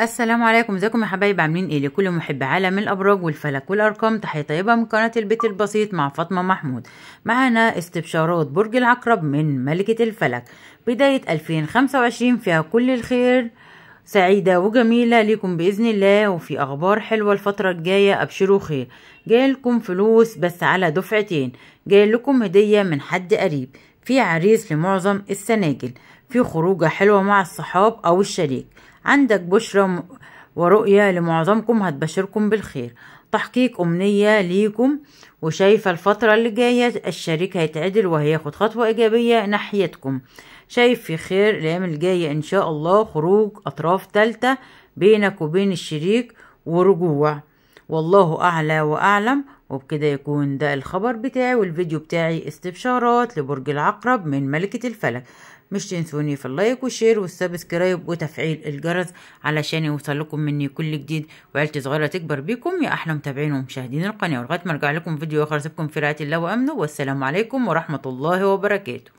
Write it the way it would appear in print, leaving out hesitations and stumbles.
السلام عليكم، ازيكم يا حبايب؟ عاملين ايه؟ لكل محب عالم الابراج والفلك والارقام تحيه طيبه من قناه البيت البسيط مع فاطمه محمود. معانا استبشارات برج العقرب من ملكه الفلك. بدايه 2025 فيها كل الخير، سعيده وجميله ليكم باذن الله، وفي اخبار حلوه الفتره الجايه. ابشروا خير، جاي لكم فلوس بس على دفعتين، جاي لكم هديه من حد قريب، في عريس لمعظم السناجل، في خروجه حلوه مع الصحاب او الشريك، عندك بشرة ورؤية لمعظمكم هتبشركم بالخير، تحقيق أمنية ليكم. وشايفة الفترة اللي جاية الشريك هيتعدل وهياخد خطوة إيجابية ناحيتكم. شايف في خير الأيام الجاية إن شاء الله، خروج أطراف تالتة بينك وبين الشريك ورجوع، والله أعلى وأعلم. وبكده يكون ده الخبر بتاعي والفيديو بتاعي استبشارات لبرج العقرب من ملكة الفلك. مش تنسوني في اللايك والشير والسبسكرايب وتفعيل الجرس علشان يوصل لكم مني كل جديد، وعيلتي صغيرة تكبر بيكم يا أحلى متابعين ومشاهدين القناة. ولغاية ما أرجع لكم فيديو آخر، أسيبكم في رعاية الله وأمنه، والسلام عليكم ورحمة الله وبركاته.